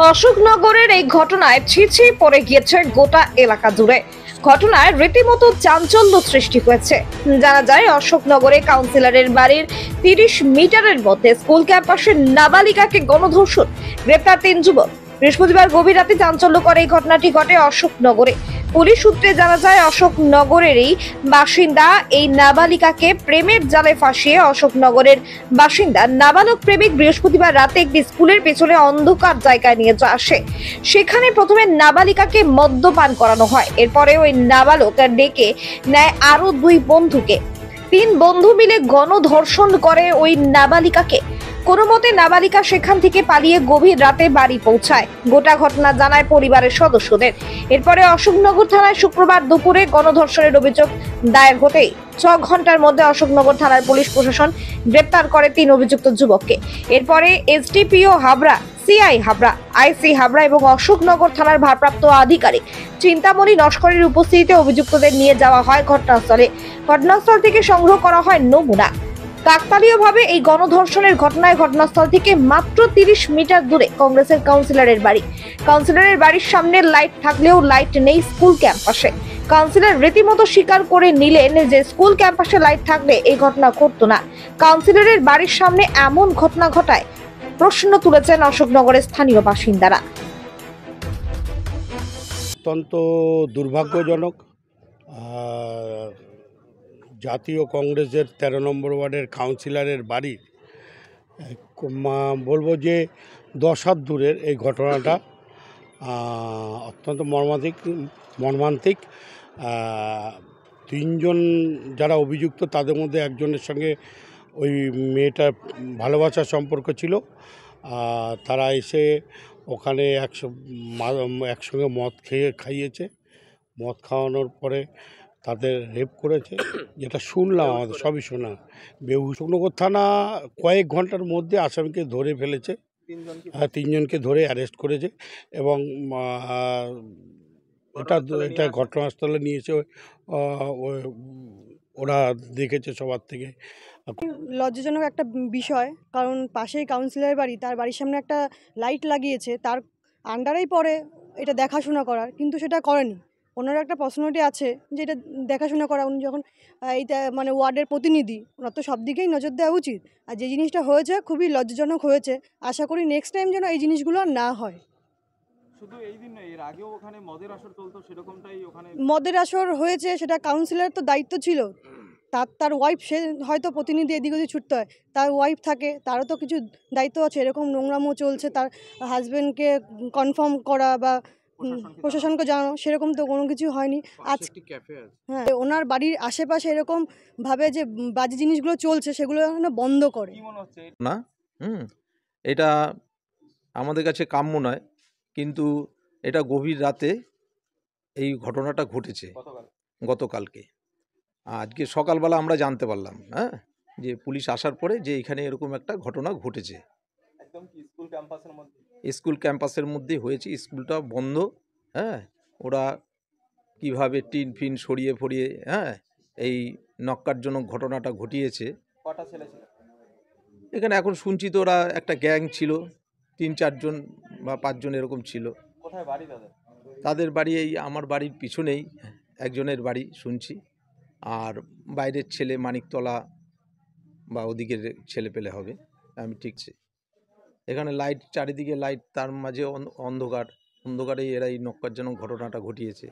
অশোকনগরের এই ঘটনায় ছিছি পড়ে গিয়েছে গোটা এলাকা জুড়ে। ঘটনায় রীতিমতো চাঞ্চল্য সৃষ্টি হয়েছে। জানা যায় অশোকনগরে কাউন্সিলরের বাড়ির 30 মিটারের মধ্যে স্কুল ক্যাম্পাসের নাবালিকাকে গণধর্ষণ, গ্রেপ্তার 3 যুবক। বৃহস্পতিবার গভীর রাতে চাঞ্চল্যকর এই ঘটনাটি ঘটে অশোকনগরে। পুলিশ সূত্রে জানা যায় অশোকনগরেরই বাসিন্দা এই নাবালিকাকে প্রেমের জালে ফাঁসিয়ে অশোকনগরের বাসিন্দা নাবালক প্রেমিক বৃহস্পতিবার রাতে একটি স্কুলের পেছনে অন্ধকার জায়গায় নিয়ে আসে। সেখানে প্রথমে নাবালিকাকে মদ্যপান করানো হয়। এরপরে ওই নাবালক ডেকে নেয় আরো 2 বন্ধুকে। 3 বন্ধু মিলে গণধর্ষণ করে ওই নাবালিকাকে। কোনো মতে নাবালিকা সেখান থেকে পালিয়ে গভীর রাতে বাড়ি পৌঁছায়। গোটা ঘটনা জানায় পরিবারের সদস্যদের। এরপরে অশোকনগর থানায় শুক্রবার দুপুরে গণধর্ষণের অভিযোগ দায়ের হতেই 6 ঘন্টার মধ্যে অশোকনগর থানার পুলিশ প্রশাসন গ্রেপ্তার করে 3 অভিযুক্ত যুবককে। এরপরে এসডিপিও হাবড়া, সিআই হাবড়া, আইসি হাবড়া এবং অশোকনগর থানার ভারপ্রাপ্ত আধিকারিক চিন্তামণি নস্করের উপস্থিতিতে অভিযুক্তদের নিয়ে যাওয়া হয় ঘটনাস্থলে। ঘটনাস্থল থেকে সংগ্রহ করা হয় নমুনা। কাকতালীয়ভাবে এই গণধর্ষণের ঘটনায় ঘটনাস্থল থেকে মাত্র 30 মিটার দূরে কংগ্রেসের কাউন্সিলরের বাড়ি। কাউন্সিলরের বাড়ির সামনে লাইট থাকলেও লাইট নেই স্কুল ক্যাম্পাসে। কাউন্সিলর রীতিমতো স্বীকার করে নিলেন যে স্কুল ক্যাম্পাসে লাইট থাকলে এই ঘটনা ঘটতো না। কাউন্সিলরের বাড়ির সামনে এমন ঘটনা ঘটায় প্রশ্ন তুলেছেন অশোকনগরের স্থানীয় বাসিন্দারা। অত্যন্ত দুর্ভাগ্যজনক। আহ, জাতীয় কংগ্রেসের 13 নম্বর ওয়ার্ডের কাউন্সিলরের বাড়ির বলবো যে 10 হাত দূরের এই ঘটনাটা অত্যন্ত মর্মান্তিক। 3 জন যারা অভিযুক্ত তাদের মধ্যে একজনের সঙ্গে ওই মেয়েটার ভালোবাসার সম্পর্ক ছিল। তারা এসে ওখানে একসঙ্গে মদ খাইয়েছে। মদ খাওয়ানোর পরে তাদের রেপ করেছে, যেটা শুনলাম, আমাদের সবই শোনা। অশোকনগর থানা কয়েক ঘন্টার মধ্যে আসামিকে ধরে ফেলেছে। 3 জনকে ধরে অ্যারেস্ট করেছে এবং এটা ঘটনাস্থলে নিয়েছে। ওরা দেখেছে সবার থেকে। লজ্জাজনক একটা বিষয়, কারণ পাশেই কাউন্সিলরের বাড়ি, তার বাড়ির সামনে একটা লাইট লাগিয়েছে, তার আন্ডারেই পড়ে এটা দেখাশোনা করার, কিন্তু সেটা করেনি। ওনার একটা পার্সোনালিটি আছে যে এটা দেখাশোনা করা। উনি যখন এইটা মানে ওয়ার্ডের প্রতিনিধি, ওনার তো সব দিকেই নজর দেওয়া উচিত। আর যে জিনিসটা হয়েছে খুবই লজ্জাজনক হয়েছে। আশা করি নেক্সট টাইম যেন এই জিনিসগুলো আর না হয়। শুধু এই দিন নয়, এর আগেও ওখানে মদের আসর চলতো, সেরকমটাই ওখানে মদের আসর হয়েছে, সেটা কাউন্সিলর তো দায়িত্ব ছিল। তার ওয়াইফ, সে হয়তো প্রতিনিধি এদিক ওদিক ছুটতে হয়, তার ওয়াইফ থাকে, তারও তো কিছু দায়িত্ব আছে। এরকম নোংরামো চলছে, তার হাজব্যান্ডকে কনফার্ম করা বা প্রশাসনকে জানানো, সেরকম তো কোনো কিছু হয়নি। আজ হ্যাঁ, ওনার বাড়ির আশেপাশে এরকম ভাবে যে বাজে জিনিসগুলো চলছে, সেগুলো যেন বন্ধ করে। কি মনে হচ্ছে না। এটা আমাদের কাছে কাম্য নয়, কিন্তু এটা গভীর রাতে এই ঘটনাটা ঘটেছে গতকালকে। আজকে সকালবেলা আমরা জানতে পারলাম, যে পুলিশ আসার পরে যে এখানে এরকম একটা ঘটনা ঘটেছে। একদম কি স্কুল ক্যাম্পাসের মধ্যে? স্কুল ক্যাম্পাসের মধ্যেই হয়েছে, স্কুলটা বন্ধ। ওরা কিভাবে টিন ফিন সরিয়ে ফরিয়ে এই নক্কারজনক ঘটনাটা ঘটিয়েছে। কটা ছেলে ছিল এখানে এখন শুনছি তো ওরা একটা গ্যাং ছিল, 3-4 জন বা 5 জন এরকম ছিল। কোথায় বাড়ি তাদের? তাদের বাড়ি এই আমার বাড়ির পিছনেই একজনের বাড়ি শুনছি, আর বাইরের ছেলে মানিকতলা বা ওদিকের ছেলে পেলে হবে, আমি ঠিকছি। এখানে লাইট, চারিদিকে লাইট, তার মাঝে অন্ধকারেই এরা এই নক্কারজনক ঘটনাটা ঘটিয়েছে।